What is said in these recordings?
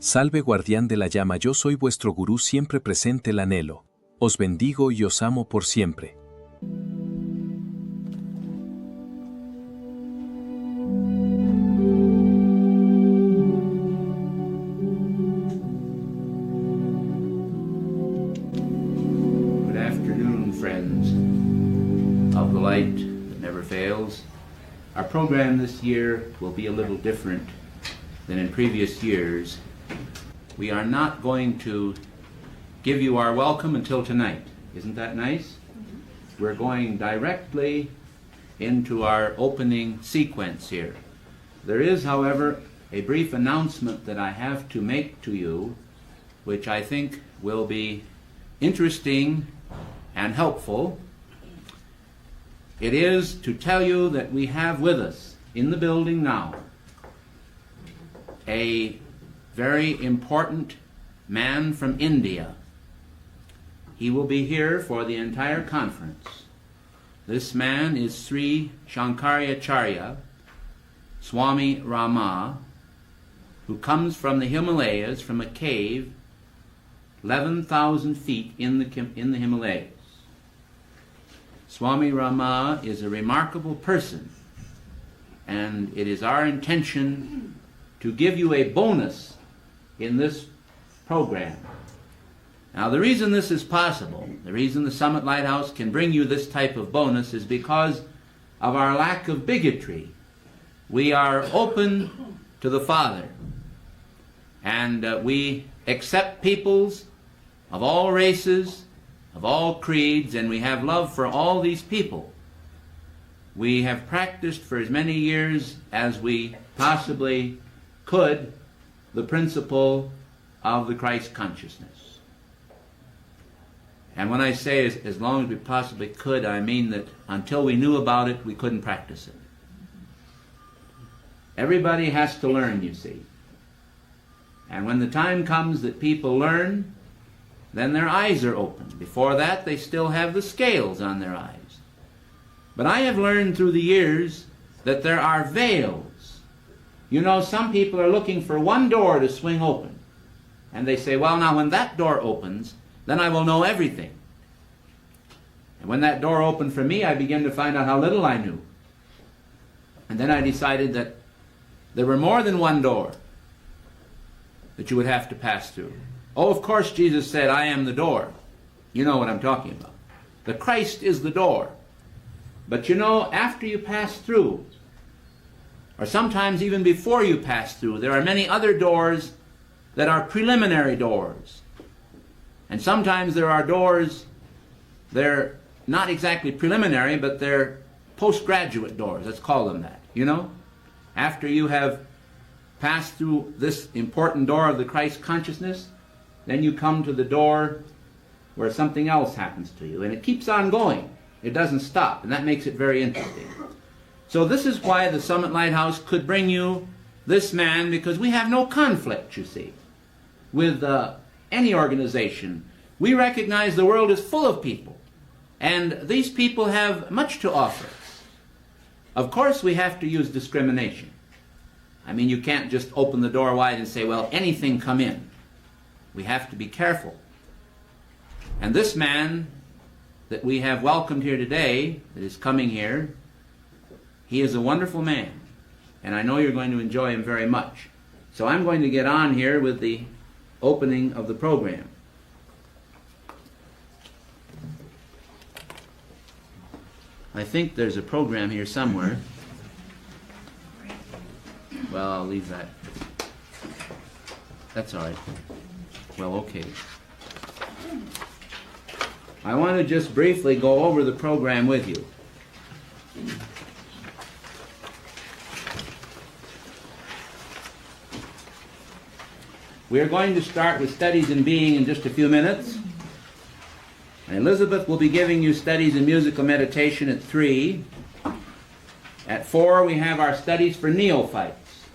Salve guardián de la llama, yo soy vuestro gurú siempre presente el anhelo. Os bendigo y os amo por siempre. Good afternoon, friends of the light that never fails. Our program this year will be a little different than in previous years. We are not going to give you our welcome until tonight. Isn't that nice? We're going directly into our opening sequence here. There is, however, a brief announcement that I have to make to you, which I think will be interesting and helpful. It is to tell you that we have with us in the building now a very important man from India. He will be here for the entire conference. This man is Sri Shankaracharya Swami Rama, who comes from the Himalayas, from a cave 11,000 feet in the Himalayas. Swami Rama is a remarkable person, and it is our intention to give you a bonus in this program. Now, the reason this is possible, the reason the Summit Lighthouse can bring you this type of bonus is because of our lack of bigotry. We are open to the Father, and we accept peoples of all races, of all creeds, and we have love for all these people. We have practiced for as many years as we possibly could the principle of the Christ consciousness. And when I say as long as we possibly could, I mean that until we knew about it, we couldn't practice it. Everybody has to learn, you see. And when the time comes that people learn, then their eyes are open. Before that, they still have the scales on their eyes. But I have learned through the years that there are veils. You know, some people are looking for one door to swing open. And they say, well, now when that door opens, then I will know everything. And when that door opened for me, I began to find out how little I knew. And then I decided that there were more than one door that you would have to pass through. Oh, of course, Jesus said, I am the door. You know what I'm talking about. The Christ is the door. But you know, after you pass through, or sometimes even before you pass through, there are many other doors that are preliminary doors. And sometimes there are doors, they're not exactly preliminary, but they're postgraduate doors. Let's call them that, you know? After you have passed through this important door of the Christ consciousness, then you come to the door where something else happens to you. And it keeps on going. It doesn't stop, and that makes it very interesting. So this is why the Summit Lighthouse could bring you this man, because we have no conflict, you see, with any organization. We recognize the world is full of people, and these people have much to offer. Of course, we have to use discrimination. I mean, you can't just open the door wide and say, well, anything come in. We have to be careful. And this man that we have welcomed here today, that is coming here, he is a wonderful man, and I know you're going to enjoy him very much. So I'm going to get on here with the opening of the program. I think there's a program here somewhere. Well, I'll leave that. That's all right. Well, okay. I want to just briefly go over the program with you. We are going to start with studies in being in just a few minutes. And Elizabeth will be giving you studies in musical meditation at 3. At 4 we have our studies for neophytes.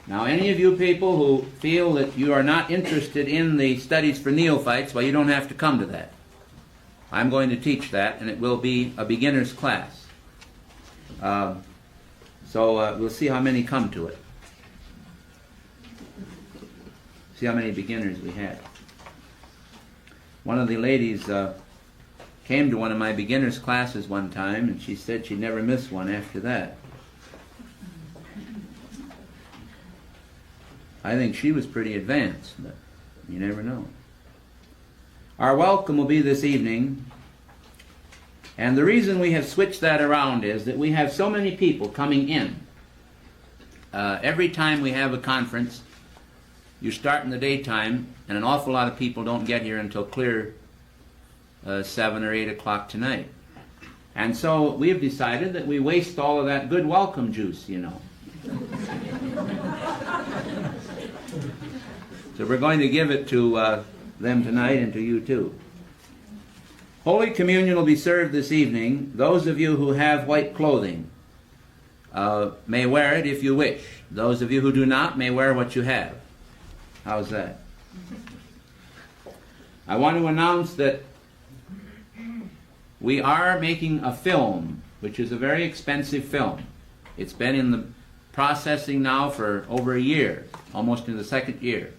Now any of you people who feel that you are not interested in the studies for neophytes, well, you don't have to come to that. I'm going to teach that, and it will be a beginner's class. So we'll see how many come to it. See how many beginners we had. One of the ladies came to one of my beginners classes one time, and she said she'd never miss one after that. I think she was pretty advanced, but you never know. Our welcome will be this evening, and the reason we have switched that around is that we have so many people coming in. Every time we have a conference, you start in the daytime, and an awful lot of people don't get here until clear 7 or 8 o'clock tonight. And so we have decided that we waste all of that good welcome juice, you know. So we're going to give it to them tonight and to you too. Holy Communion will be served this evening. Those of you who have white clothing may wear it if you wish. Those of you who do not may wear what you have. How's that? I want to announce that we are making a film, which is a very expensive film. It's been in the processing now for over a year, almost in the second year.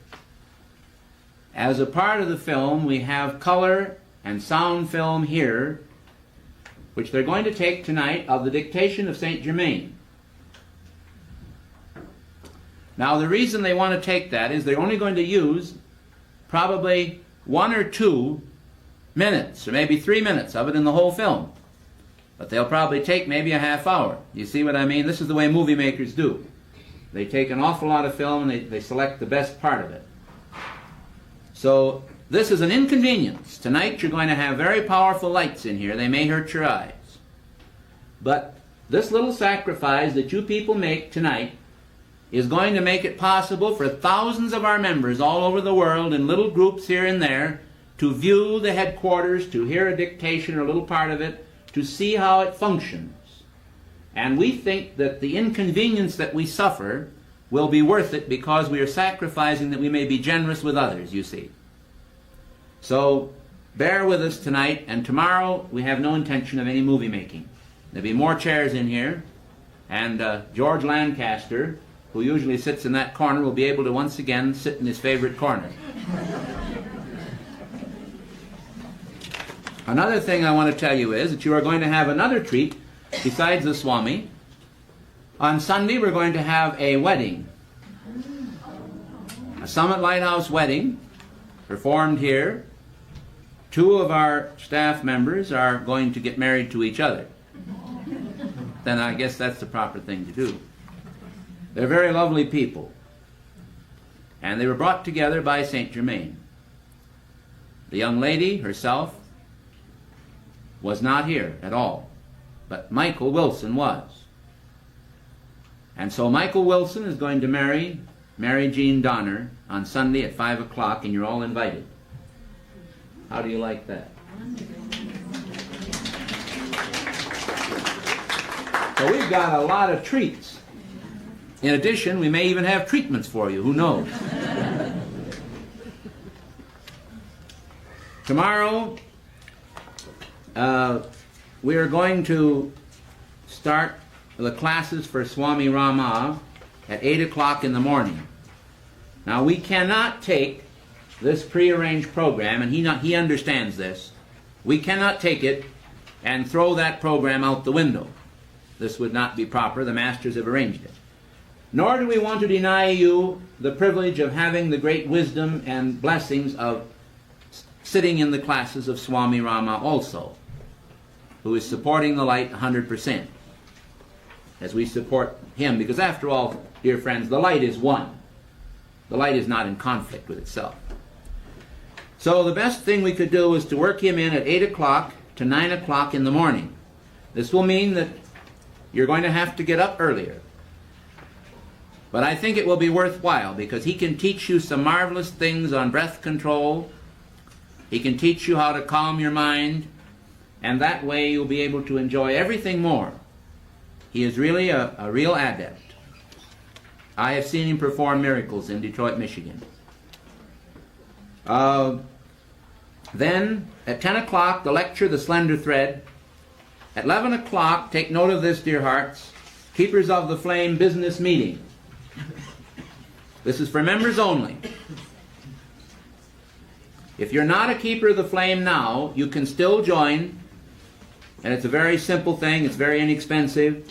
As a part of the film, we have color and sound film here, which they're going to take tonight of the dictation of St. Germain. Now, the reason they want to take that is they're only going to use probably 1 or 2 minutes, or maybe 3 minutes of it in the whole film. But they'll probably take maybe a half hour. You see what I mean? This is the way movie makers do. They take an awful lot of film and they select the best part of it. So this is an inconvenience. Tonight you're going to have very powerful lights in here. They may hurt your eyes. But this little sacrifice that you people make tonight is going to make it possible for thousands of our members all over the world in little groups here and there to view the headquarters, to hear a dictation or a little part of it, to see how it functions. And we think that the inconvenience that we suffer will be worth it because we are sacrificing that we may be generous with others, you see. So bear with us tonight, and tomorrow we have no intention of any movie making. There'll be more chairs in here, and George Lancaster, who usually sits in that corner, will be able to once again sit in his favorite corner. Another thing I want to tell you is that you are going to have another treat besides the Swami. On Sunday we're going to have a wedding. A Summit Lighthouse wedding performed here. 2 of our staff members are going to get married to each other. Then I guess that's the proper thing to do. They're very lovely people. And they were brought together by St. Germain. The young lady herself was not here at all, but Michael Wilson was. And so Michael Wilson is going to marry Mary Jean Donner on Sunday at 5 o'clock, and you're all invited. How do you like that? So we've got a lot of treats. In addition, we may even have treatments for you, who knows? Tomorrow, we are going to start the classes for Swami Rama at 8 o'clock in the morning. Now, we cannot take this prearranged program, and he understands this. We cannot take it and throw that program out the window. This would not be proper. The masters have arranged it. Nor do we want to deny you the privilege of having the great wisdom and blessings of sitting in the classes of Swami Rama also, who is supporting the light 100%, as we support him, because after all, dear friends, the light is one. The light is not in conflict with itself. So the best thing we could do is to work him in at 8 o'clock to 9 o'clock in the morning. This will mean that you're going to have to get up earlier. But I think it will be worthwhile, because he can teach you some marvelous things on breath control. He can teach you how to calm your mind, and that way you'll be able to enjoy everything more. He is really a real adept. I have seen him perform miracles in Detroit, Michigan. Then, at 10 o'clock, the lecture, The Slender Thread. At 11 o'clock, take note of this, dear hearts, Keepers of the Flame business meeting. This is for members only. If you're not a keeper of the flame now, you can still join, and it's a very simple thing, it's very inexpensive,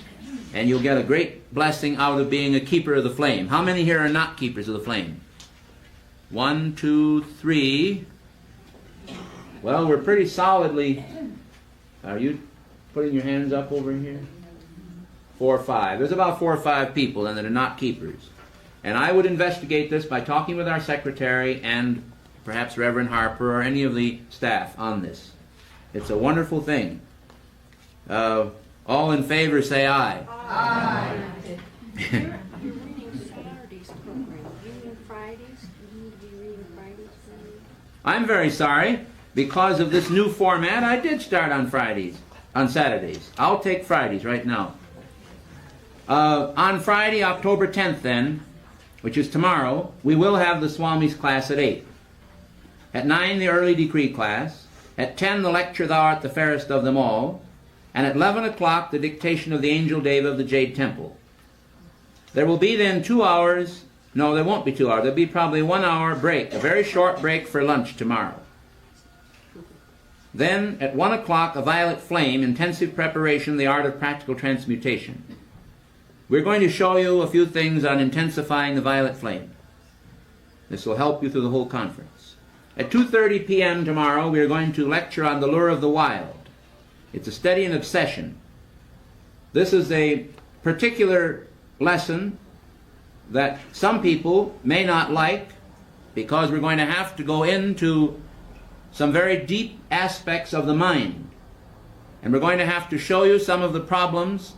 and you'll get a great blessing out of being a keeper of the flame. How many here are not keepers of the flame? 1, 2, 3. Well, we're pretty solidly... Are you putting your hands up over here? 4 or 5. There's about 4 or 5 people then that are not keepers. And I would investigate this by talking with our secretary and perhaps Reverend Harper or any of the staff on this. It's a wonderful thing. All in favor say aye. Aye. You're reading Saturday's program. You mean Fridays? You need to be reading Fridays? I'm very sorry. Because of this new format, I did start on Fridays, on Saturdays. I'll take Fridays right now. On Friday, October 10th then, which is tomorrow, we will have the Swami's class at 8. At 9, the early decree class. At 10, the lecture, Thou art the fairest of them all. And at 11 o'clock, the dictation of the Angel Deva of the Jade Temple. There will be then 2 hours, no, there won't be 2 hours, there'll be probably 1 hour break, a very short break for lunch tomorrow. Then, at 1 o'clock, a violet flame, intensive preparation, the art of practical transmutation. We're going to show you a few things on intensifying the violet flame. This will help you through the whole conference. At 2:30 p.m. tomorrow, we are going to lecture on the lure of the wild. It's a study in obsession. This is a particular lesson that some people may not like because we're going to have to go into some very deep aspects of the mind. And we're going to have to show you some of the problems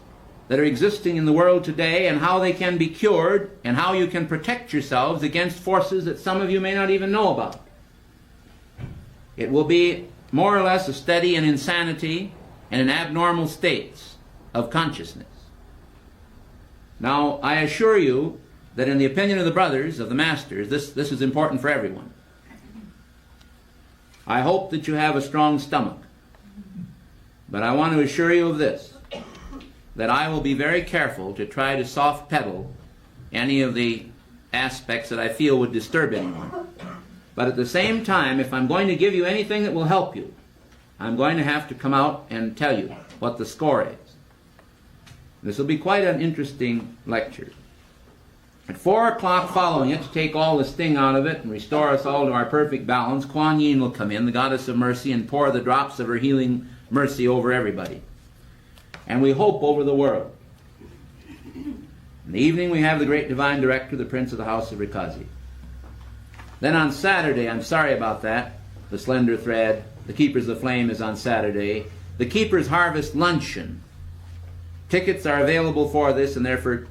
that are existing in the world today and how they can be cured and how you can protect yourselves against forces that some of you may not even know about. It will be more or less a study in insanity and in abnormal states of consciousness. Now, I assure you that in the opinion of the brothers, of the masters, this is important for everyone. I hope that you have a strong stomach. But I want to assure you of this, that I will be very careful to try to soft pedal any of the aspects that I feel would disturb anyone. But at the same time, if I'm going to give you anything that will help you, I'm going to have to come out and tell you what the score is. This will be quite an interesting lecture. At 4 o'clock following it, to take all the sting out of it and restore us all to our perfect balance, Kuan Yin will come in, the goddess of mercy, and pour the drops of her healing mercy over everybody. And we hope over the world. In the evening we have the great divine director, the Prince of the House of Rikazi. Then on Saturday, I'm sorry about that, the slender thread, the Keepers of the Flame is on Saturday. The Keepers Harvest Luncheon. Tickets are available for this, and they're for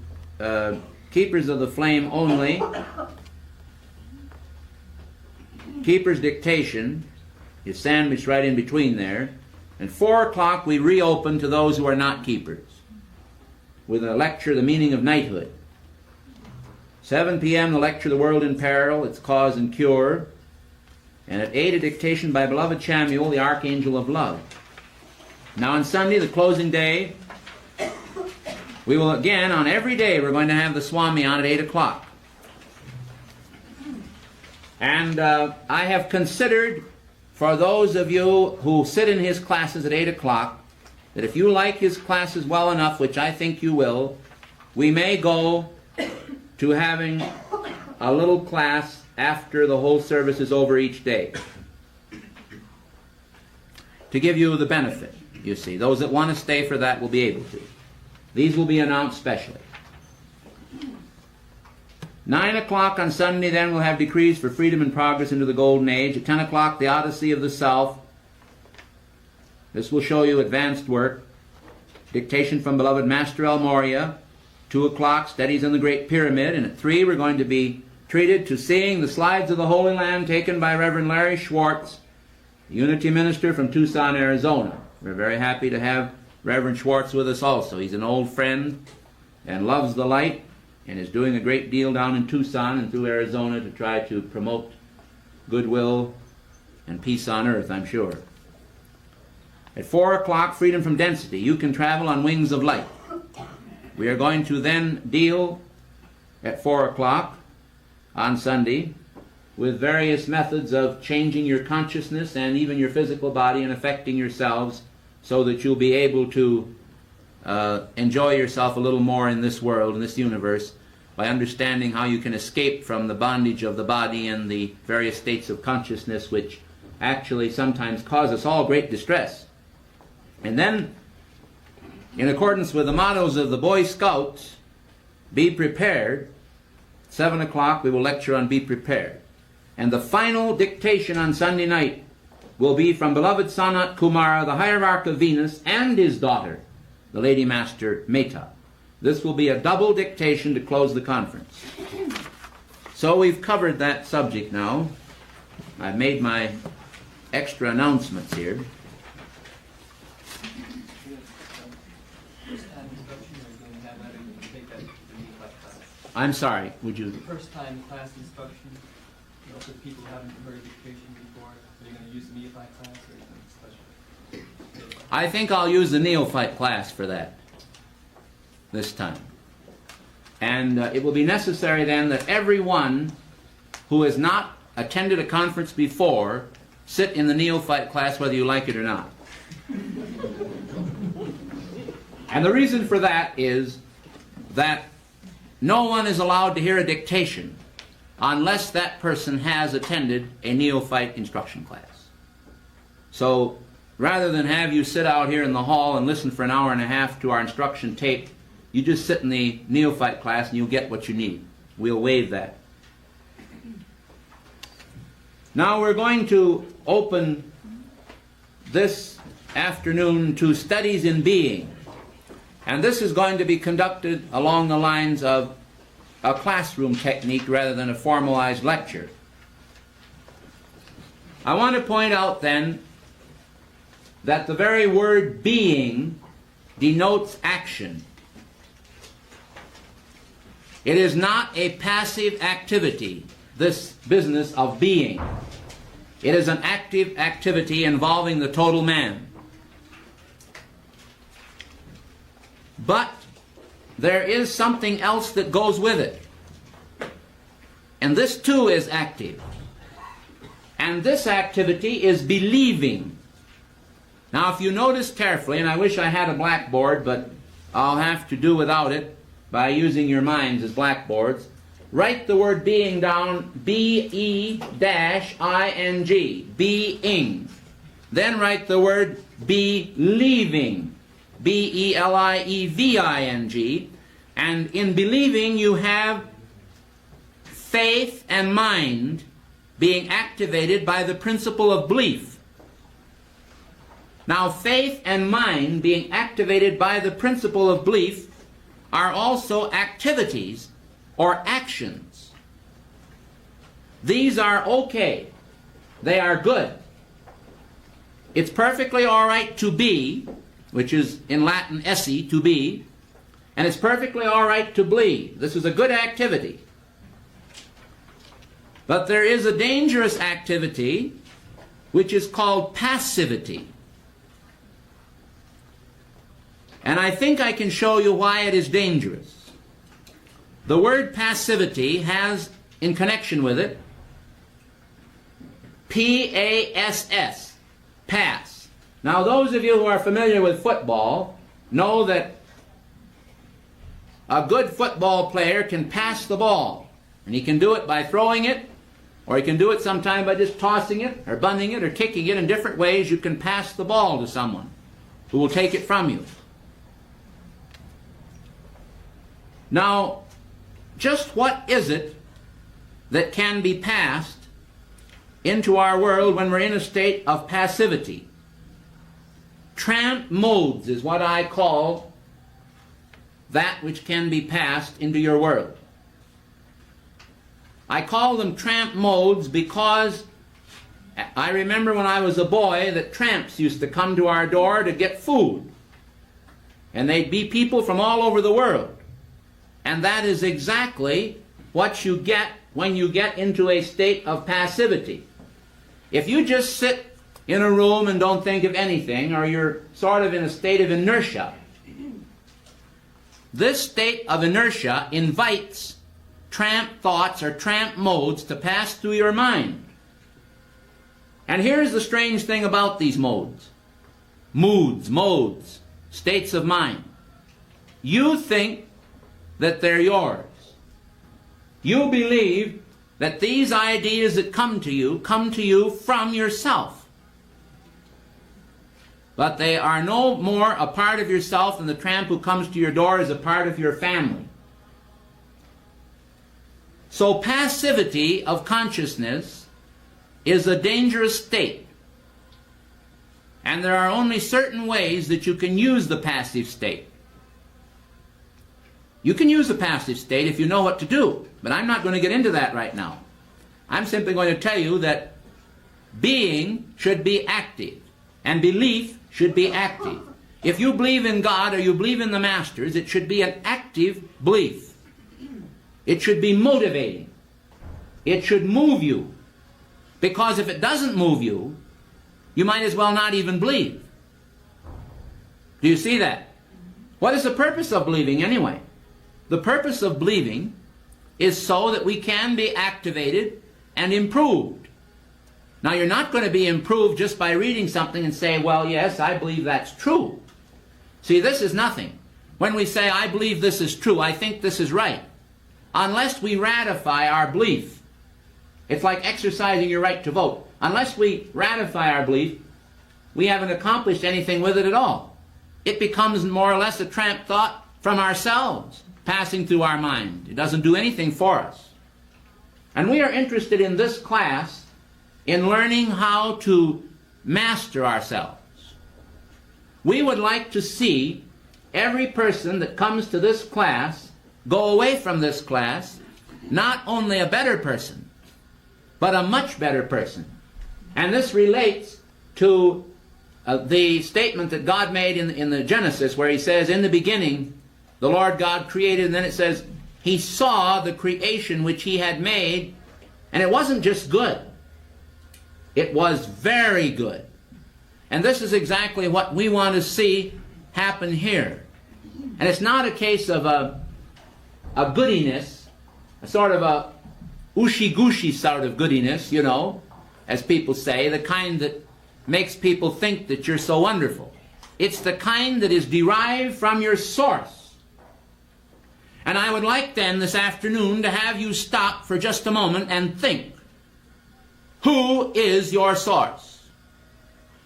Keepers of the Flame only. Keepers Dictation is sandwiched right in between there. And 4 o'clock we reopen to those who are not keepers with a lecture, The Meaning of Knighthood. 7 p.m. the lecture, The World in Peril, Its Cause and Cure. And at 8 a dictation by beloved Chamuel, the Archangel of Love. Now on Sunday, the closing day, we will again, on every day, we're going to have the Swami on at 8 o'clock. And I have considered, for those of you who sit in his classes at 8 o'clock, that if you like his classes well enough, which I think you will, we may go to having a little class after the whole service is over each day. To give you the benefit, you see. Those that want to stay for that will be able to. These will be announced specially. 9 o'clock on Sunday, then, we'll have decrees for freedom and progress into the Golden Age. At 10 o'clock, the Odyssey of the South. This will show you advanced work. Dictation from beloved Master El Moria. 2 o'clock, studies on the Great Pyramid. And at 3, we're going to be treated to seeing the slides of the Holy Land taken by Reverend Larry Schwartz, Unity Minister from Tucson, Arizona. We're very happy to have Reverend Schwartz with us also. He's an old friend and loves the light and is doing a great deal down in Tucson and through Arizona to try to promote goodwill and peace on earth, I'm sure. At 4 o'clock, freedom from density. You can travel on wings of light. We are going to then deal at 4 o'clock on Sunday with various methods of changing your consciousness and even your physical body and affecting yourselves so that you'll be able to enjoy yourself a little more in this world, in this universe, by understanding how you can escape from the bondage of the body and the various states of consciousness which actually sometimes cause us all great distress. And then, in accordance with the mottos of the Boy Scouts, be prepared. 7 o'clock we will lecture on be prepared. And the final dictation on Sunday night will be from beloved Sanat Kumara, the hierarch of Venus, and his daughter, the Lady Master Meta. This will be a double dictation to close the conference. So we've covered that subject now. I've made my extra announcements here. I'm sorry, would you? First time class instruction, you know, for people who haven't heard dictation before, are you going to use the neophyte class or anything special? I think I'll use the neophyte class for that this time. And it will be necessary then that everyone who has not attended a conference before sit in the neophyte class whether you like it or not. And the reason for that is that no one is allowed to hear a dictation unless that person has attended a neophyte instruction class. So rather than have you sit out here in the hall and listen for an hour and a half to our instruction tape, you just sit in the neophyte class and you'll get what you need. We'll waive that. Now we're going to open this afternoon to studies in being. And this is going to be conducted along the lines of a classroom technique rather than a formalized lecture. I want to point out then that the very word being denotes action. It is not a passive activity, this business of being. It is an active activity involving the total man. But there is something else that goes with it. And this too is active. And this activity is believing. Now if you notice carefully, and I wish I had a blackboard, but I'll have to do without it by using your minds as blackboards, write the word being down, B-E--I-N-G, being. Then write the word believing, B-E-L-I-E-V-I-N-G, and in believing you have faith and mind being activated by the principle of belief. Now faith and mind being activated by the principle of belief are also activities or actions. These are okay. They are good. It's perfectly all right to be, which is in Latin esse, to be, and it's perfectly all right to believe. This is a good activity. But there is a dangerous activity which is called passivity. And I think I can show you why it is dangerous. The word passivity has, in connection with it, P-A-S-S, pass. Now those of you who are familiar with football know that a good football player can pass the ball. And he can do it by throwing it, or he can do it sometime by just tossing it, or bunting it, or kicking it. In different ways you can pass the ball to someone who will take it from you. Now, just what is it that can be passed into our world when we're in a state of passivity? Tramp modes is what I call that which can be passed into your world. I call them tramp modes because I remember when I was a boy that tramps used to come to our door to get food. And they'd be people from all over the world. And that is exactly what you get when you get into a state of passivity. If you just sit in a room and don't think of anything, or you're sort of in a state of inertia, this state of inertia invites tramp thoughts or tramp modes to pass through your mind. And here's the strange thing about these modes. Modes, states of mind. You think that they're yours. You believe that these ideas that come to you from yourself. But they are no more a part of yourself than the tramp who comes to your door is a part of your family. So passivity of consciousness is a dangerous state. And there are only certain ways that you can use the passive state. You can use the passive state if you know what to do, but I'm not going to get into that right now. I'm simply going to tell you that being should be active, and belief should be active. If you believe in God or you believe in the Masters, it should be an active belief. It should be motivating. It should move you. Because if it doesn't move you, you might as well not even believe. Do you see that? What is the purpose of believing anyway? The purpose of believing is so that we can be activated and improved. Now, you're not going to be improved just by reading something and say, well, yes, I believe that's true. See, this is nothing. When we say, I believe this is true, I think this is right, unless we ratify our belief, it's like exercising your right to vote. Unless we ratify our belief, we haven't accomplished anything with it at all. It becomes more or less a tramp thought from ourselves, passing through our mind. It doesn't do anything for us. And we are interested in this class in learning how to master ourselves. We would like to see every person that comes to this class go away from this class not only a better person, but a much better person. And this relates to the statement that God made in the Genesis, where he says, in the beginning, the Lord God created, and then it says, he saw the creation which he had made, and it wasn't just good. It was very good. And this is exactly what we want to see happen here. And it's not a case of a goodiness, a sort of a ushy-gushy sort of goodiness, you know, as people say, the kind that makes people think that you're so wonderful. It's the kind that is derived from your source. And I would like then this afternoon to have you stop for just a moment and think. Who is your source?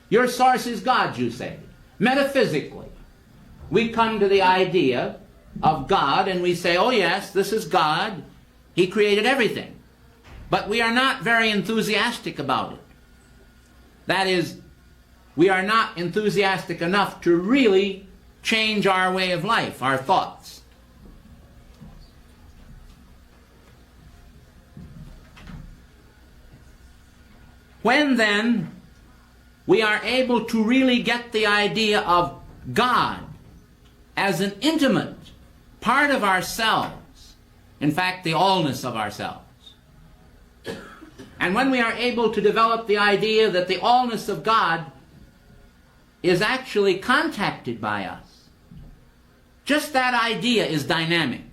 Your source is God, you say. Metaphysically, we come to the idea of God and we say, oh yes, this is God. He created everything. But we are not very enthusiastic about it. That is, we are not enthusiastic enough to really change our way of life, our thoughts. When then we are able to really get the idea of God as an intimate part of ourselves, in fact, the allness of ourselves, and when we are able to develop the idea that the allness of God is actually contacted by us, just that idea is dynamic.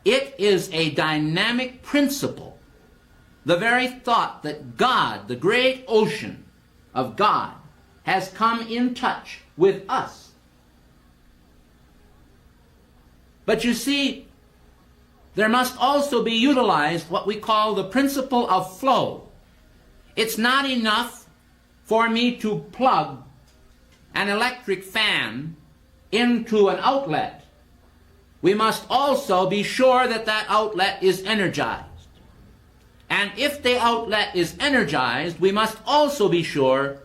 It is a dynamic principle. The very thought that God, the great ocean of God, has come in touch with us. But you see, there must also be utilized what we call the principle of flow. It's not enough for me to plug an electric fan into an outlet. We must also be sure that that outlet is energized. And if the outlet is energized, we must also be sure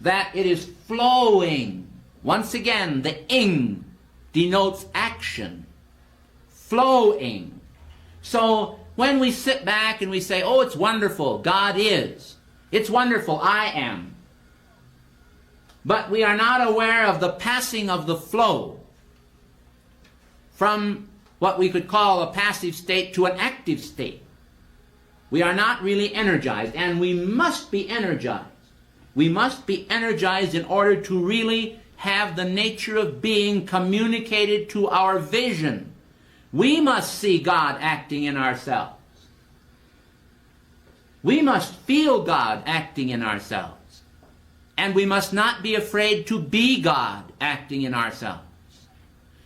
that it is flowing. Once again, the ing denotes action. Flowing. So when we sit back and we say, oh, it's wonderful, God is. It's wonderful, I am. But we are not aware of the passing of the flow from what we could call a passive state to an active state. We are not really energized, and we must be energized. We must be energized in order to really have the nature of being communicated to our vision. We must see God acting in ourselves. We must feel God acting in ourselves. And we must not be afraid to be God acting in ourselves.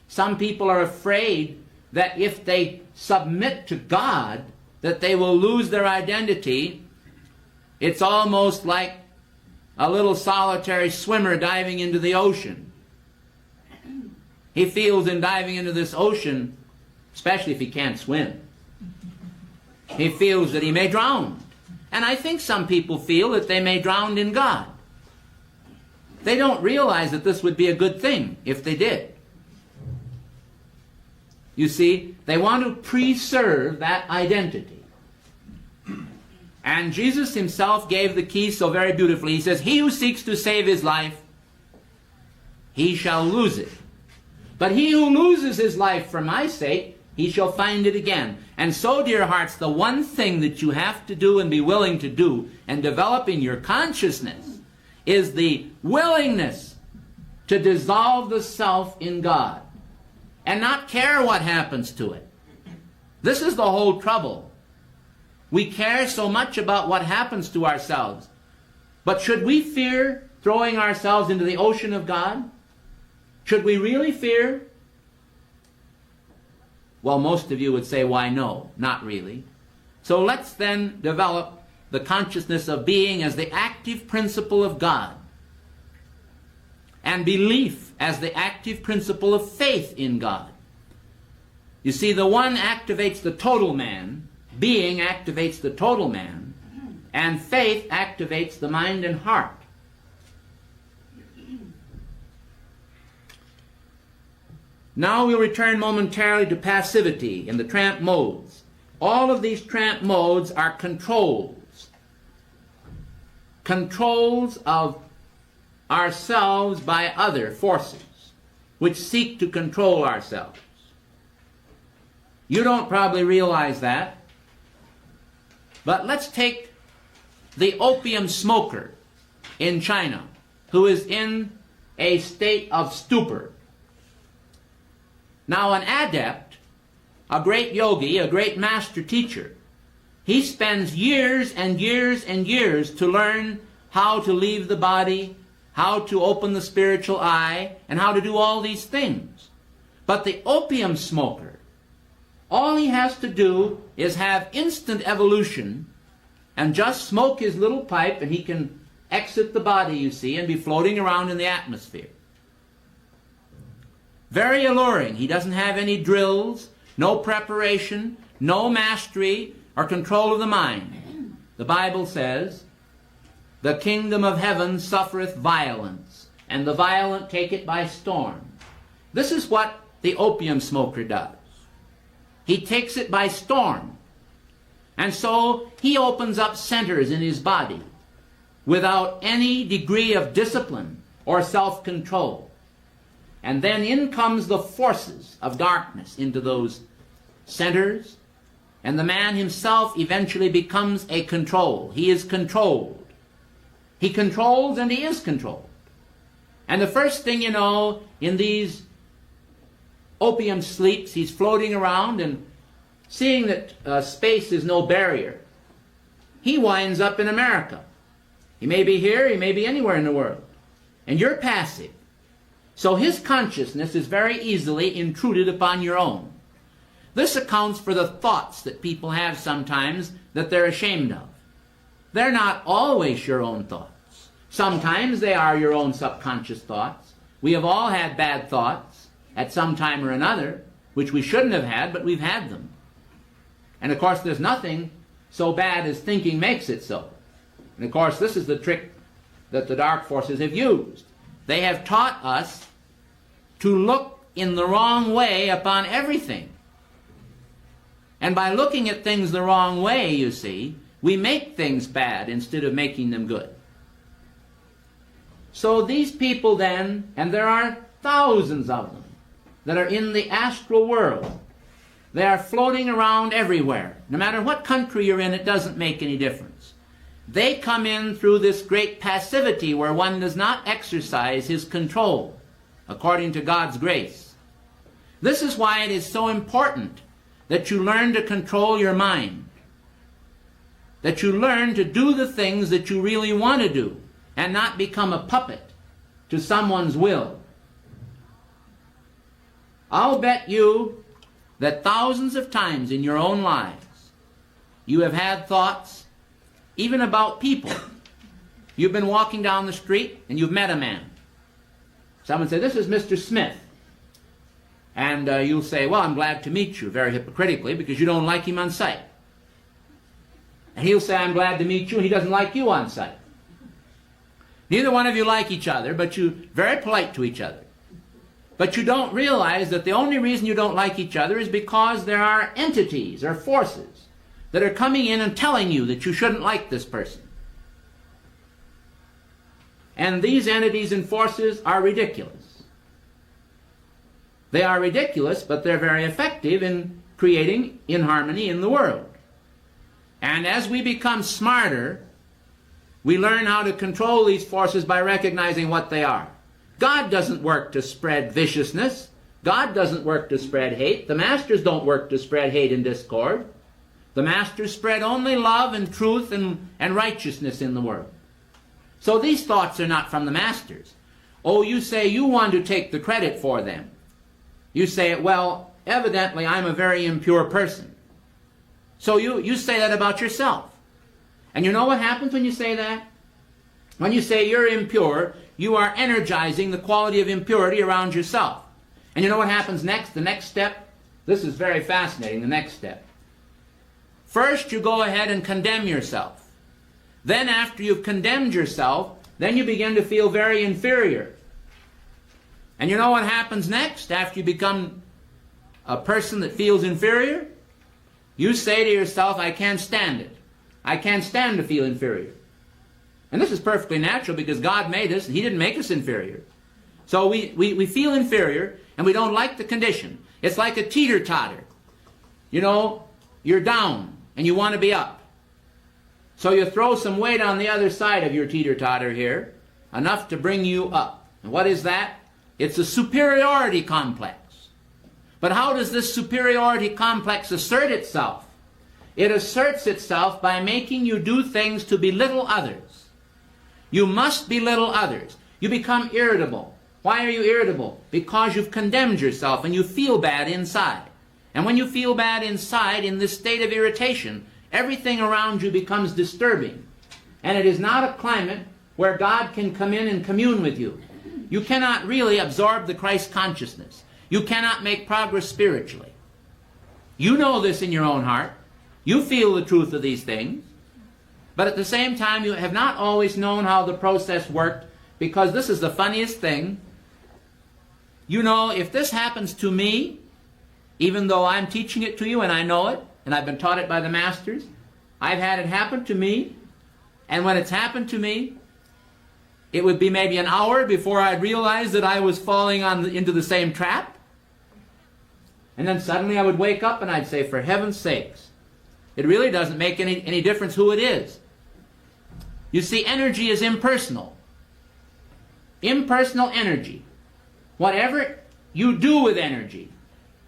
Some people are afraid that if they submit to God, that they will lose their identity. It's almost like a little solitary swimmer diving into the ocean. He feels in diving into this ocean, especially if he can't swim, he feels that he may drown. And I think some people feel that they may drown in God. They don't realize that this would be a good thing if they did. You see, they want to preserve that identity. And Jesus himself gave the key so very beautifully. He says, he who seeks to save his life, he shall lose it. But he who loses his life for my sake, he shall find it again. And so, dear hearts, the one thing that you have to do and be willing to do and develop in your consciousness is the willingness to dissolve the self in God and not care what happens to it. This is the whole trouble. We care so much about what happens to ourselves. But should we fear throwing ourselves into the ocean of God? Should we really fear? Well, most of you would say, why no, not really. So let's then develop the consciousness of being as the active principle of God, and belief as the active principle of faith in God. You see, the one activates the total man, being activates the total man, and faith activates the mind and heart. Now we'll return momentarily to passivity and the tramp modes. All of these tramp modes are controls. Controls of ourselves by other forces which seek to control ourselves. You don't probably realize that, but let's take the opium smoker in China who is in a state of stupor. Now an adept, a great yogi, a great master teacher, he spends years and years and years to learn how to leave the body, how to open the spiritual eye, and how to do all these things. But the opium smoker, all he has to do is have instant evolution and just smoke his little pipe, and he can exit the body, you see, and be floating around in the atmosphere. Very alluring. He doesn't have any drills, no preparation, no mastery or control of the mind. The Bible says, the kingdom of heaven suffereth violence, and the violent take it by storm. This is what the opium smoker does. He takes it by storm. And so he opens up centers in his body without any degree of discipline or self-control. And then in comes the forces of darkness into those centers, and the man himself eventually becomes a control. He is controlled. He controls and he is controlled. And the first thing you know, in these opium sleeps, he's floating around and seeing that space is no barrier. He winds up in America. He may be here, he may be anywhere in the world. And you're passive. So his consciousness is very easily intruded upon your own. This accounts for the thoughts that people have sometimes that they're ashamed of. They're not always your own thoughts. Sometimes they are your own subconscious thoughts. We have all had bad thoughts at some time or another, which we shouldn't have had, but we've had them. And of course there's nothing so bad as thinking makes it so. And of course this is the trick that the dark forces have used. They have taught us to look in the wrong way upon everything. And by looking at things the wrong way, you see, we make things bad instead of making them good. So these people then, and there are thousands of them, that are in the astral world, they are floating around everywhere. No matter what country you're in, it doesn't make any difference. They come in through this great passivity where one does not exercise his control according to God's grace. This is why it is so important that you learn to control your mind, that you learn to do the things that you really want to do and not become a puppet to someone's will. I'll bet you that thousands of times in your own lives you have had thoughts, even about people. You've been walking down the street and you've met a man. Someone said, "This is Mr. Smith." And you'll say, "Well, I'm glad to meet you," very hypocritically, because you don't like him on sight. And he'll say, "I'm glad to meet you," and he doesn't like you on sight. Neither one of you like each other, but you're very polite to each other. But you don't realize that the only reason you don't like each other is because there are entities or forces that are coming in and telling you that you shouldn't like this person. And these entities and forces are ridiculous. They are ridiculous, but they're very effective in creating inharmony in the world. And as we become smarter, we learn how to control these forces by recognizing what they are. God doesn't work to spread viciousness. God doesn't work to spread hate. The masters don't work to spread hate and discord. The masters spread only love and truth and righteousness in the world. So these thoughts are not from the masters. Oh, you say you want to take the credit for them. You say, "Well, evidently I'm a very impure person." So you say that about yourself. And you know what happens when you say that? When you say you're impure, you are energizing the quality of impurity around yourself. And you know what happens next? The next step? This is very fascinating, the next step. First, you go ahead and condemn yourself. Then after you've condemned yourself, then you begin to feel very inferior. And you know what happens next after you become a person that feels inferior? You say to yourself, "I can't stand it. I can't stand to feel inferior." And this is perfectly natural because God made us and He didn't make us inferior. So we feel inferior and we don't like the condition. It's like a teeter-totter. You know, you're down and you want to be up. So you throw some weight on the other side of your teeter-totter here, enough to bring you up. And what is that? It's a superiority complex. But how does this superiority complex assert itself? It asserts itself by making you do things to belittle others. You must belittle others. You become irritable. Why are you irritable? Because you've condemned yourself and you feel bad inside. And when you feel bad inside, in this state of irritation, everything around you becomes disturbing. And it is not a climate where God can come in and commune with you. You cannot really absorb the Christ consciousness. You cannot make progress spiritually. You know this in your own heart. You feel the truth of these things. But at the same time, you have not always known how the process worked, because this is the funniest thing. You know, if this happens to me, even though I'm teaching it to you and I know it, and I've been taught it by the masters, I've had it happen to me, and when it's happened to me, it would be maybe an hour before I'd realize that I was falling into the same trap. And then suddenly I would wake up and I'd say, "For heaven's sakes, it really doesn't make any difference who it is." You see, energy is impersonal. Impersonal energy. Whatever you do with energy,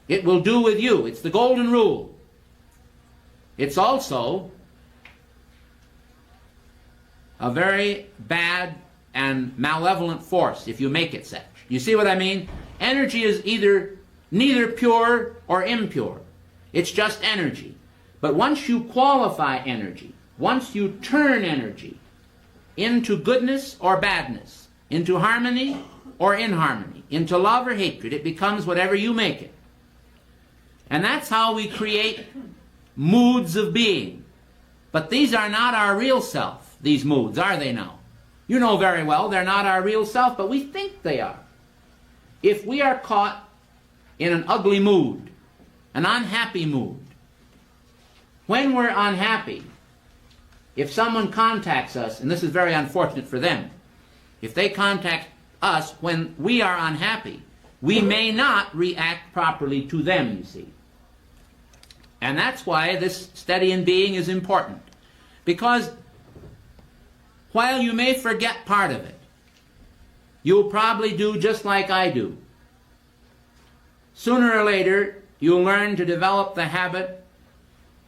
it will do with you. It's the golden rule. It's also a very bad and malevolent force if you make it such. You see what I mean? Energy is neither pure or impure. It's just energy. But once you qualify energy, once you turn energy into goodness or badness, into harmony or inharmony, into love or hatred, it becomes whatever you make it. And that's how we create moods of being. But these are not our real self, these moods, are they now? You know very well they're not our real self, but we think they are. If we are caught in an ugly mood, an unhappy mood, when we're unhappy, if someone contacts us, and this is very unfortunate for them, if they contact us when we are unhappy, we may not react properly to them, you see. And that's why this study in being is important. Because while you may forget part of it, you'll probably do just like I do. sooner or later you'll learn to develop the habit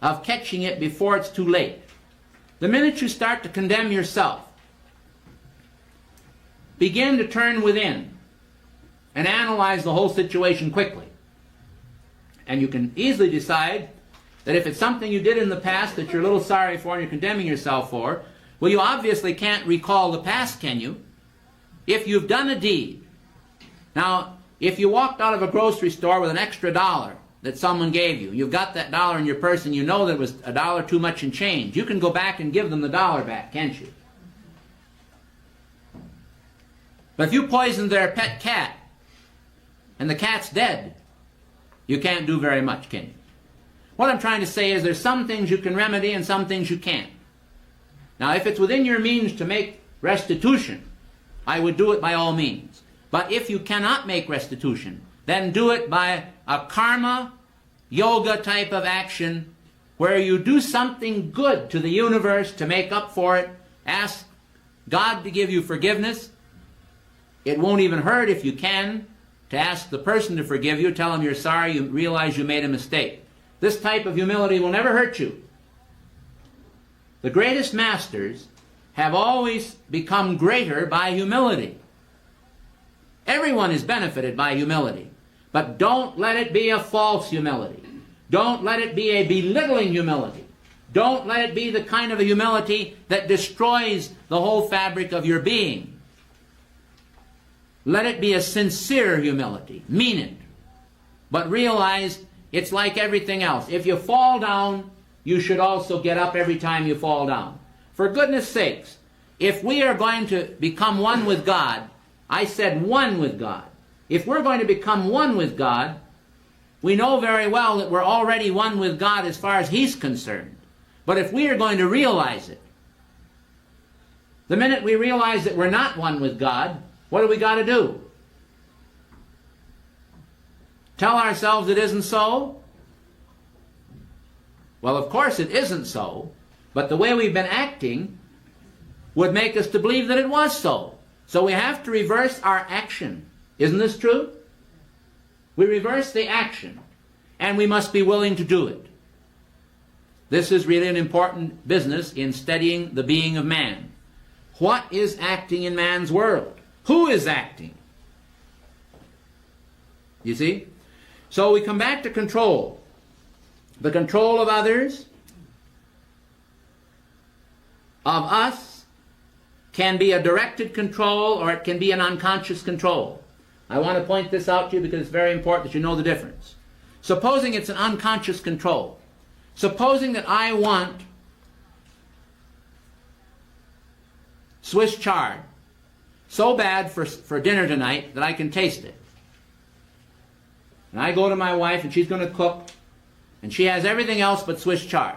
of catching it before it's too late. The minute you start to condemn yourself, begin to turn within and analyze the whole situation quickly. And you can easily decide that if it's something you did in the past that you're a little sorry for and you're condemning yourself for, well, you obviously can't recall the past, can you? If you've done a deed. Now, if you walked out of a grocery store with an extra $1 that someone gave you, you've got that $1 in your purse and you know that it was $1 too much in change, you can go back and give them the $1 back, can't you? But if you poisoned their pet cat and the cat's dead, you can't do very much, can you? What I'm trying to say is there's some things you can remedy and some things you can't. Now, if it's within your means to make restitution, I would do it by all means. But if you cannot make restitution, then do it by a karma yoga type of action where you do something good to the universe to make up for it. Ask God to give you forgiveness. It won't even hurt if you can to ask the person to forgive you. Tell them you're sorry, you realize you made a mistake. This type of humility will never hurt you. The greatest masters have always become greater by humility. Everyone is benefited by humility, but don't let it be a false humility. Don't let it be a belittling humility. Don't let it be the kind of a humility that destroys the whole fabric of your being. Let it be a sincere humility. Mean it. But realize it's like everything else. If you fall down, you should also get up every time you fall down. For goodness sakes, if we are going to become one with God, I said one with God. If we're going to become one with God, we know very well that we're already one with God as far as He's concerned. But if we are going to realize it, the minute we realize that we're not one with God, what do we got to do? Tell ourselves it isn't so? Well, of course it isn't so, but the way we've been acting would make us to believe that it was so. So we have to reverse our action. Isn't this true? We reverse the action, and we must be willing to do it. This is really an important business in studying the being of man. What is acting in man's world? Who is acting? You see? So we come back to control. The control of others, of us, can be a directed control or it can be an unconscious control. I want to point this out to you because it's very important that you know the difference. Supposing it's an unconscious control. Supposing that I want Swiss chard so bad for dinner tonight that I can taste it. And I go to my wife and she's going to cook and she has everything else but Swiss chard.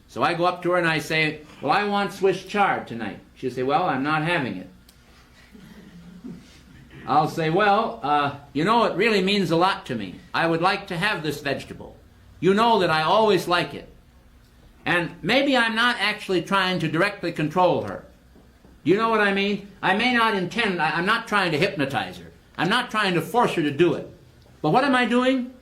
So I go up to her and I say, well, I want Swiss chard tonight. She'll say, well, I'm not having it. I'll say, well, you know, it really means a lot to me. I would like to have this vegetable. You know that I always like it. And maybe I'm not actually trying to directly control her. Do you know what I mean? I may not intend, I'm not trying to hypnotize her. I'm not trying to force her to do it. But what am I doing?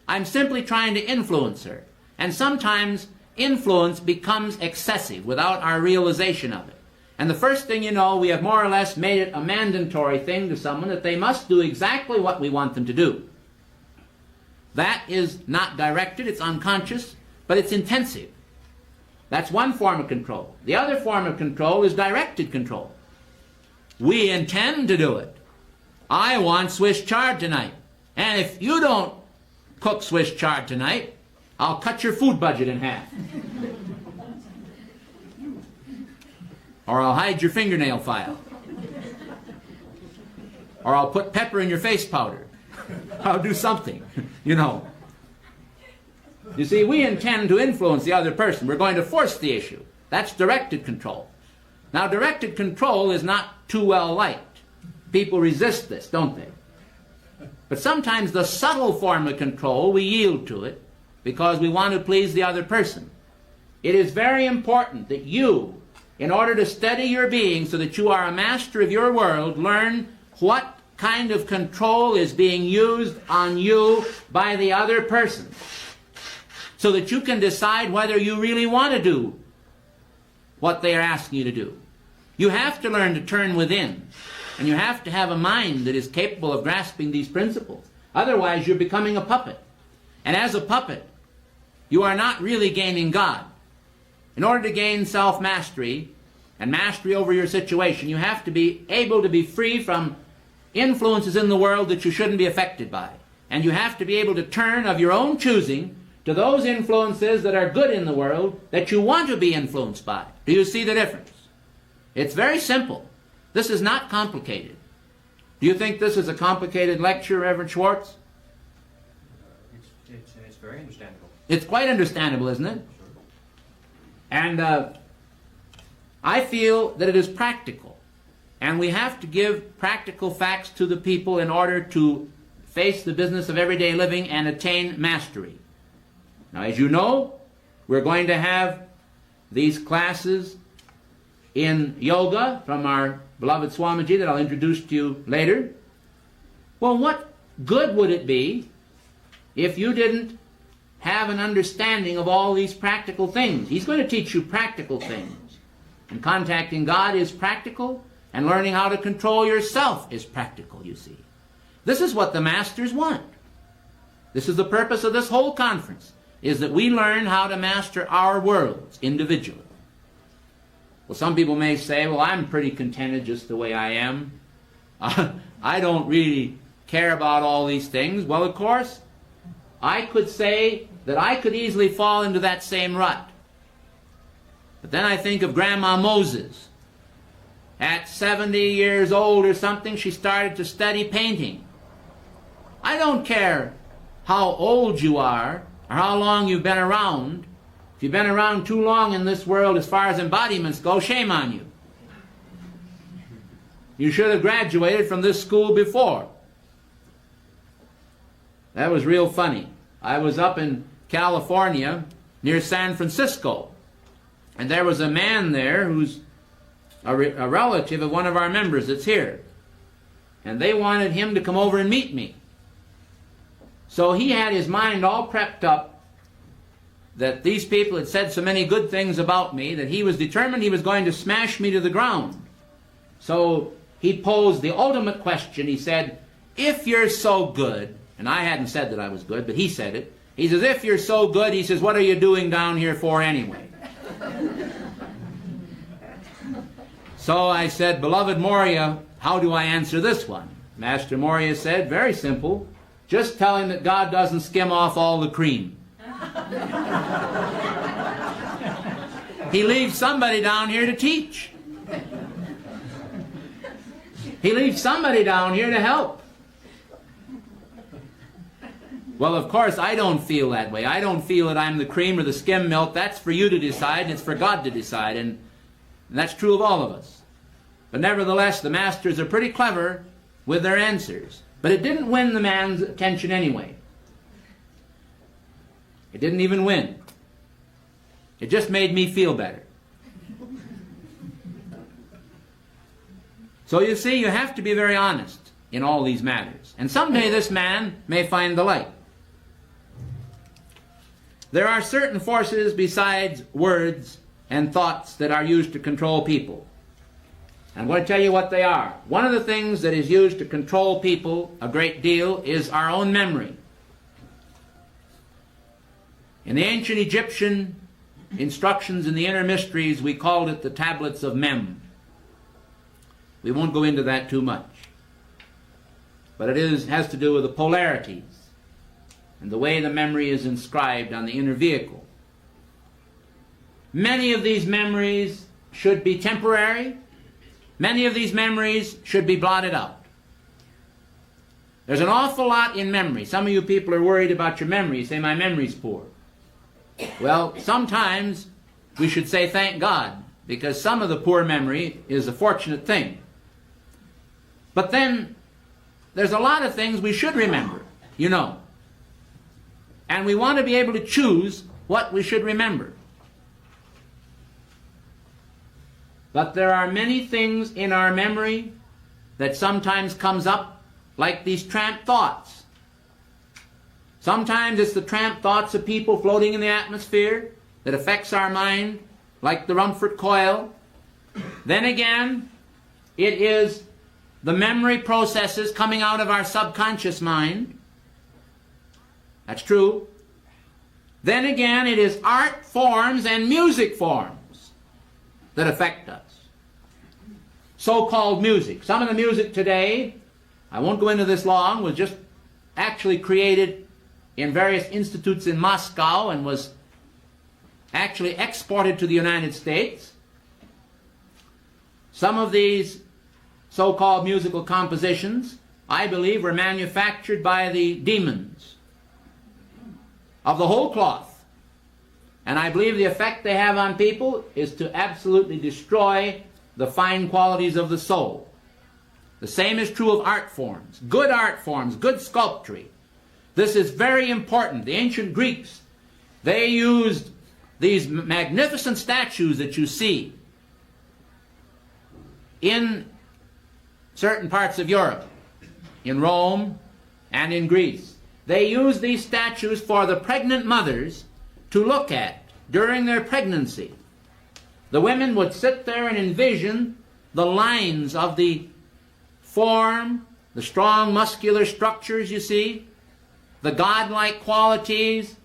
I'm simply trying to influence her. And sometimes influence becomes excessive without our realization of it. And the first thing you know, we have more or less made it a mandatory thing to someone that they must do exactly what we want them to do. That is not directed, it's unconscious, but it's intensive. That's one form of control. The other form of control is directed control. We intend to do it. I want Swiss chard tonight. And if you don't cook Swiss chard tonight, I'll cut your food budget in half. Or I'll hide your fingernail file. Or I'll put pepper in your face powder. I'll do something, you know. You see, we intend to influence the other person. We're going to force the issue. That's directed control. Now, directed control is not too well liked. People resist this, don't they? But sometimes the subtle form of control, we yield to it because we want to please the other person. It is very important that you, in order to steady your being so that you are a master of your world, learn what kind of control is being used on you by the other person, so that you can decide whether you really want to do what they are asking you to do. You have to learn to turn within, and you have to have a mind that is capable of grasping these principles. Otherwise, you're becoming a puppet. And as a puppet, you are not really gaining God. In order to gain self-mastery and mastery over your situation, you have to be able to be free from influences in the world that you shouldn't be affected by. And you have to be able to turn of your own choosing to those influences that are good in the world that you want to be influenced by. Do you see the difference? It's very simple. This is not complicated. Do you think this is a complicated lecture, Reverend Schwartz? It's very understandable. It's quite understandable, isn't it? Sure. And I feel that it is practical. And we have to give practical facts to the people in order to face the business of everyday living and attain mastery. Now, as you know, we're going to have these classes in yoga from our beloved Swamiji that I'll introduce to you later. Well, what good would it be if you didn't have an understanding of all these practical things? He's going to teach you practical things. And contacting God is practical, and learning how to control yourself is practical, you see. This is what the masters want. This is the purpose of this whole conference, is that we learn how to master our worlds individually. Well, some people may say, well, I'm pretty contented just the way I am. I don't really care about all these things. Well, of course, I could say that I could easily fall into that same rut. But then I think of Grandma Moses. At 70 years old or something, she started to study painting. I don't care how old you are or how long you've been around. If you've been around too long in this world as far as embodiments go, shame on you. You should have graduated from this school before. That was real funny. I was up in California near San Francisco, and there was a man there who's a relative of one of our members that's here. And they wanted him to come over and meet me. So he had his mind all prepped up that these people had said so many good things about me that he was determined he was going to smash me to the ground. So he posed the ultimate question. He said, if you're so good, and I hadn't said that I was good, but he said it. He says, if you're so good, he says, what are you doing down here for anyway? So I said, beloved Moria, how do I answer this one? Master Moria said, very simple, just tell him that God doesn't skim off all the cream. He leaves somebody down here to teach. He leaves somebody down here to help. Well, of course, I don't feel that way. I don't feel that I'm the cream or the skim milk. That's for you to decide, and it's for God to decide, and that's true of all of us. But nevertheless, the masters are pretty clever with their answers. But it didn't win the man's attention anyway. It didn't even win. It just made me feel better. So you see, you have to be very honest in all these matters. And someday this man may find the light. There are certain forces besides words and thoughts that are used to control people. I'm going to tell you what they are. One of the things that is used to control people a great deal is our own memory. In the ancient Egyptian instructions in the inner mysteries, we called it the tablets of Mem. We won't go into that too much. But it has to do with the polarities and the way the memory is inscribed on the inner vehicle. Many of these memories should be temporary. Many of these memories should be blotted out. There's an awful lot in memory. Some of you people are worried about your memory. You say, my memory's poor. Well, sometimes we should say thank God, because some of the poor memory is a fortunate thing. But then there's a lot of things we should remember, you know. And we want to be able to choose what we should remember. But there are many things in our memory that sometimes comes up like these tramp thoughts. Sometimes it's the tramp thoughts of people floating in the atmosphere that affects our mind, like the Rumford coil. Then again, it is the memory processes coming out of our subconscious mind. That's true. Then again, it is art forms and music forms that affect us. So-called music. Some of the music today, I won't go into this long, was just actually created in various institutes in Moscow and was actually exported to the United States. Some of these so-called musical compositions, I believe, were manufactured by the demons of the whole cloth. And I believe the effect they have on people is to absolutely destroy the fine qualities of the soul. The same is true of art forms, good sculpture. This is very important. The ancient Greeks, they used these magnificent statues that you see in certain parts of Europe, in Rome and in Greece. They used these statues for the pregnant mothers to look at during their pregnancy. The women would sit there and envision the lines of the form, the strong muscular structures, you see, the godlike qualities,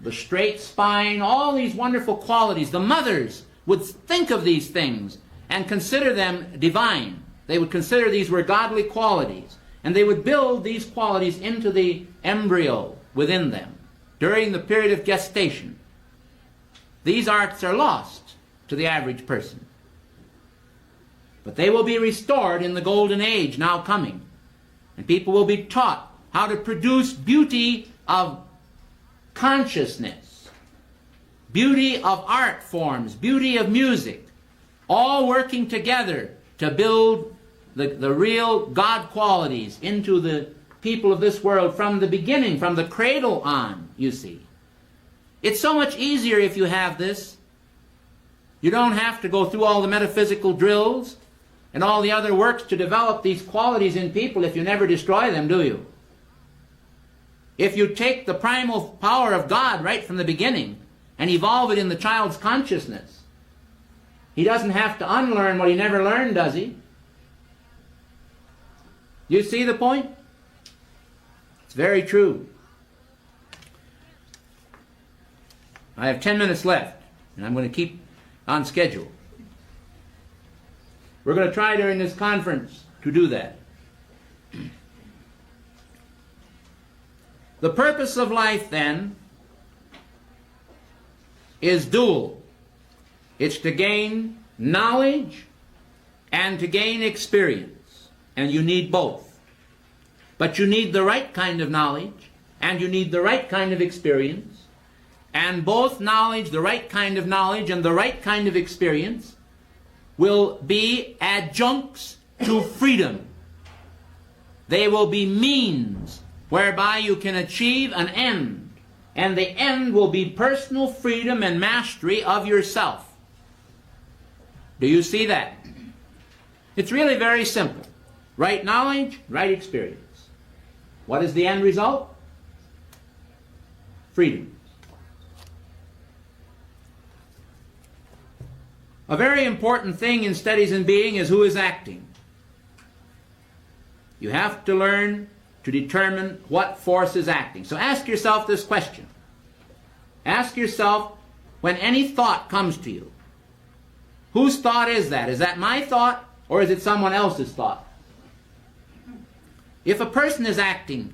the straight spine, all these wonderful qualities. The mothers would think of these things and consider them divine. They would consider these were godly qualities, and they would build these qualities into the embryo within them during the period of gestation. These arts are lost to the average person, but they will be restored in the golden age now coming, and people will be taught how to produce beauty of consciousness, beauty of art forms, beauty of music, all working together to build the real God qualities into the people of this world from the beginning, from the cradle on, you see. It's so much easier if you have this. You don't have to go through all the metaphysical drills and all the other works to develop these qualities in people if you never destroy them, do you? If you take the primal power of God right from the beginning and evolve it in the child's consciousness, he doesn't have to unlearn what he never learned, does he? You see the point? It's very true. I have 10 minutes left, and I'm going to keep on schedule. We're going to try during this conference to do that. The purpose of life, then, is dual. It's to gain knowledge and to gain experience. And you need both. But you need the right kind of knowledge, and you need the right kind of experience. And both knowledge, the right kind of knowledge, and the right kind of experience will be adjuncts to freedom. They will be means whereby you can achieve an end. And the end will be personal freedom and mastery of yourself. Do you see that? It's really very simple. Right knowledge, right experience. What is the end result? Freedom. A very important thing in studies in being is who is acting. You have to learn to determine what force is acting. So ask yourself this question. Ask yourself, when any thought comes to you, whose thought is that? Is that my thought, or is it someone else's thought? If a person is acting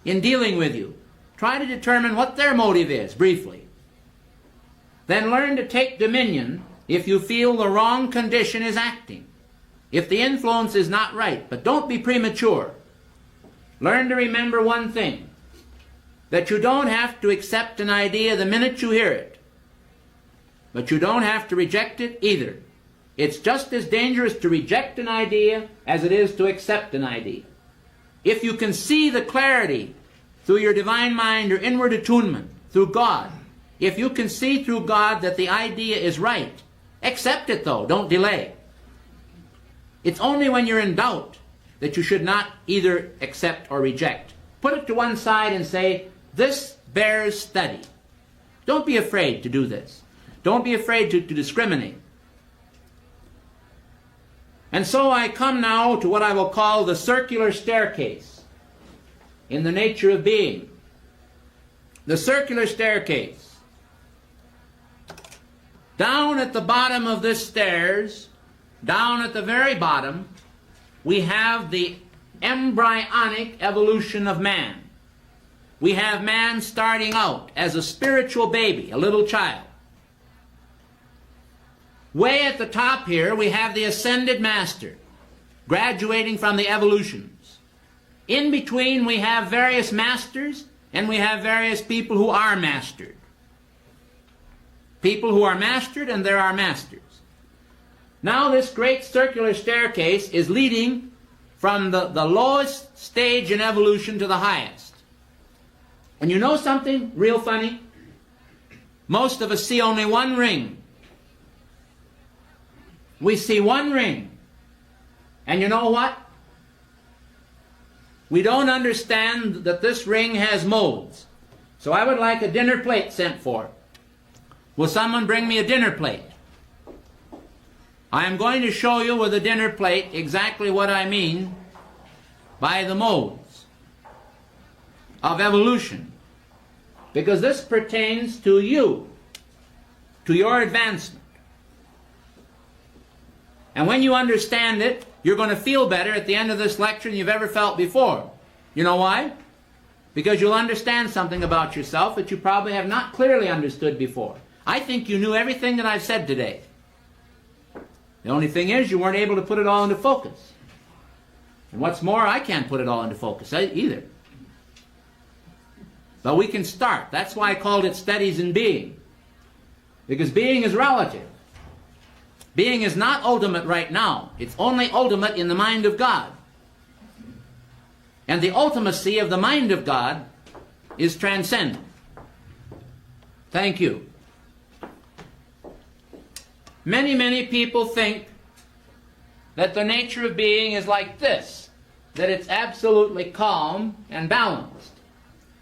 in dealing with you, try to determine what their motive is, briefly. Then learn to take dominion if you feel the wrong condition is acting, if the influence is not right. But don't be premature. Learn to remember one thing, that you don't have to accept an idea the minute you hear it, but you don't have to reject it either. It's just as dangerous to reject an idea as it is to accept an idea. If you can see the clarity through your divine mind or inward attunement, through God, if you can see through God that the idea is right, accept it though, don't delay. It's only when you're in doubt that you should not either accept or reject. Put it to one side and say, this bears study. Don't be afraid to do this. Don't be afraid to discriminate. And so I come now to what I will call the circular staircase in the nature of being. The circular staircase. Down at the bottom of this stairs, down at the very bottom, we have the embryonic evolution of man. We have man starting out as a spiritual baby, a little child. Way at the top here, we have the ascended master, graduating from the evolutions. In between, we have various masters, and we have various people who are mastered. People who are mastered, and there are masters. Now this great circular staircase is leading from the lowest stage in evolution to the highest. And you know something real funny? Most of us see only one ring. We see one ring. And you know what? We don't understand that this ring has modes. So I would like a dinner plate sent for. Will someone bring me a dinner plate? I am going to show you with a dinner plate exactly what I mean by the modes of evolution. Because this pertains to you, to your advancement. And when you understand it, you're going to feel better at the end of this lecture than you've ever felt before. You know why? Because you'll understand something about yourself that you probably have not clearly understood before. I think you knew everything that I've said today. The only thing is you weren't able to put it all into focus. And what's more, I can't put it all into focus either. But we can start. That's why I called it Studies in Being. Because being is relative. Being is not ultimate right now. It's only ultimate in the mind of God. And the ultimacy of the mind of God is transcendent. Thank you. Many, many people think that the nature of being is like this, that it's absolutely calm and balanced.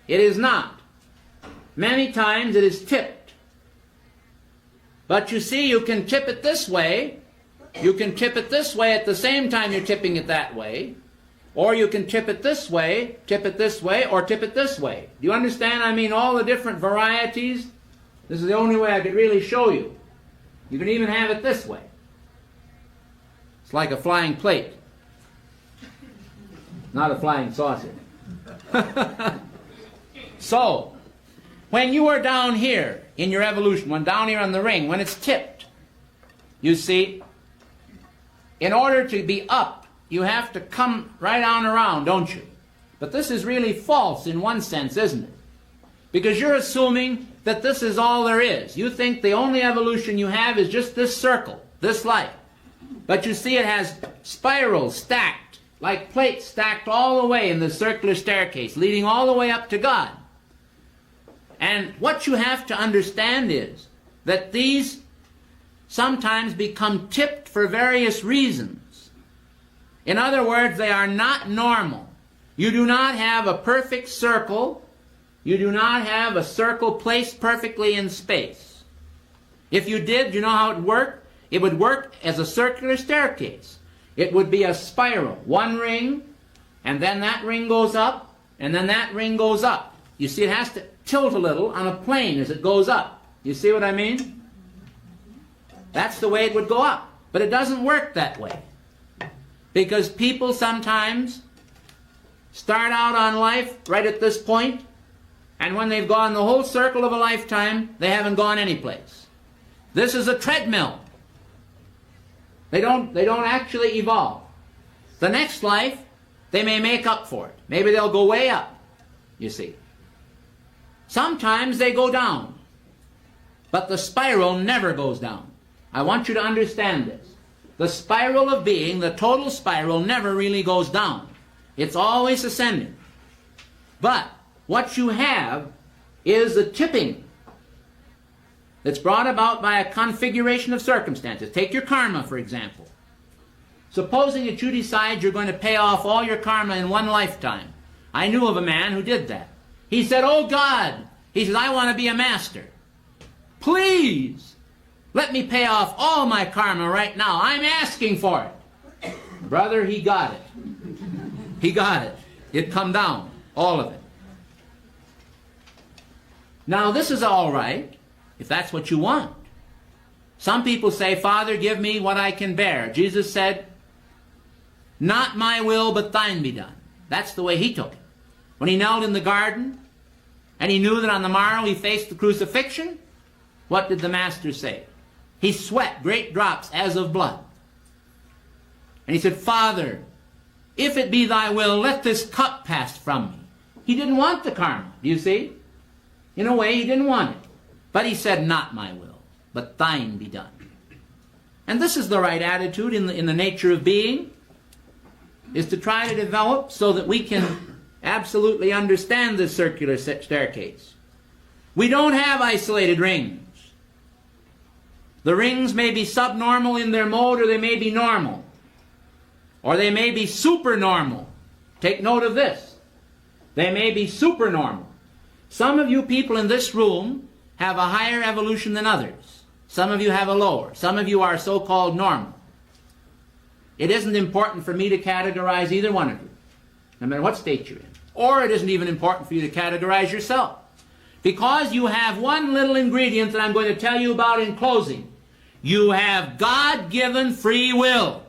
It is not. Many times it is tipped. But you see, you can tip it this way, you can tip it this way at the same time you're tipping it that way, or you can tip it this way, tip it this way, or tip it this way. Do you understand? I mean, all the different varieties. This is the only way I could really show you. You can even have it this way. It's like a flying plate, not a flying saucer. So, when you are down here in your evolution, when down here on the ring, when it's tipped, you see, in order to be up, you have to come right on around, don't you? But this is really false in one sense, isn't it? Because you're assuming that this is all there is. You think the only evolution you have is just this circle, this life. But you see it has spirals stacked, like plates stacked all the way in the circular staircase, leading all the way up to God. And what you have to understand is that these sometimes become tipped for various reasons. In other words, they are not normal. You do not have a perfect circle. You do not have a circle placed perfectly in space. If you did, you know how it worked? It would work as a circular staircase. It would be a spiral. One ring, and then that ring goes up, and then that ring goes up. You see, it has to tilt a little on a plane as it goes up. You see what I mean? That's the way it would go up. But it doesn't work that way. Because people sometimes start out on life right at this point, and when they've gone the whole circle of a lifetime, they haven't gone anyplace. This is a treadmill. They don't actually evolve. The next life, they may make up for it. Maybe they'll go way up, you see. Sometimes they go down, but the spiral never goes down. I want you to understand this. The spiral of being, the total spiral, never really goes down. It's always ascending. But what you have is a tipping that's brought about by a configuration of circumstances. Take your karma, for example. Supposing that you decide you're going to pay off all your karma in one lifetime. I knew of a man who did that. He said, "Oh God," he said, "I want to be a master. Please, let me pay off all my karma right now. I'm asking for it." Brother, he got it. He got it. It come down, all of it. Now this is all right, if that's what you want. Some people say, "Father, give me what I can bear." Jesus said, "Not my will, but thine be done." That's the way he took it. When he knelt in the garden, and he knew that on the morrow he faced the crucifixion, what did the Master say? He sweat great drops as of blood. And he said, "Father, if it be thy will, let this cup pass from me." He didn't want the karma, do you see? In a way, he didn't want it. But he said, "Not my will, but thine be done." And this is the right attitude in the nature of being, is to try to develop so that we can absolutely understand this circular staircase. We don't have isolated rings. The rings may be subnormal in their mode, or they may be normal. Or they may be supernormal. Take note of this. They may be supernormal. Some of you people in this room have a higher evolution than others. Some of you have a lower. Some of you are so-called normal. It isn't important for me to categorize either one of you, no matter what state you're in. Or it isn't even important for you to categorize yourself. Because you have one little ingredient that I'm going to tell you about in closing. You have God-given free will.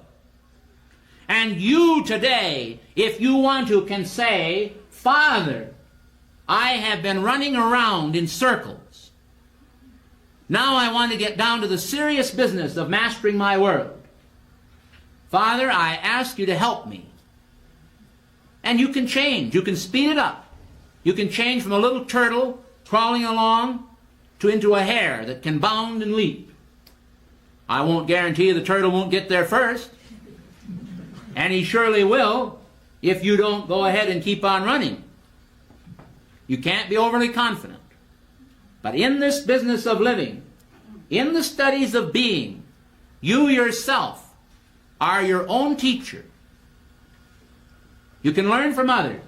And you today, if you want to, can say, "Father, I have been running around in circles. Now I want to get down to the serious business of mastering my world. Father, I ask you to help me." And you can change. You can speed it up. You can change from a little turtle crawling along to into a hare that can bound and leap. I won't guarantee the turtle won't get there first. And he surely will if you don't go ahead and keep on running. You can't be overly confident. But in this business of living, in the studies of being, you yourself are your own teacher. You can learn from others.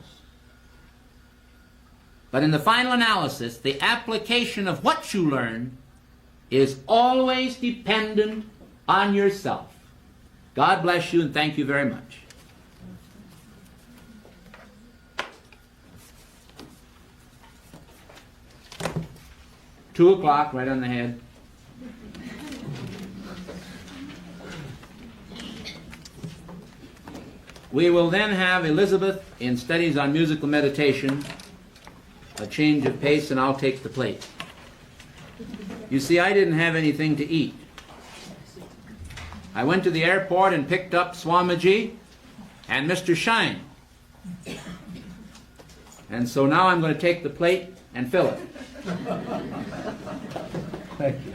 But in the final analysis, the application of what you learn is always dependent on yourself. God bless you, and thank you very much. Two o'clock, right on the head. We will then have Elizabeth in studies on musical meditation, a change of pace, and I'll take the plate. You see, I didn't have anything to eat. I went to the airport and picked up Swamiji and Mr. Shine. And so now I'm going to take the plate and fill it. Thank you.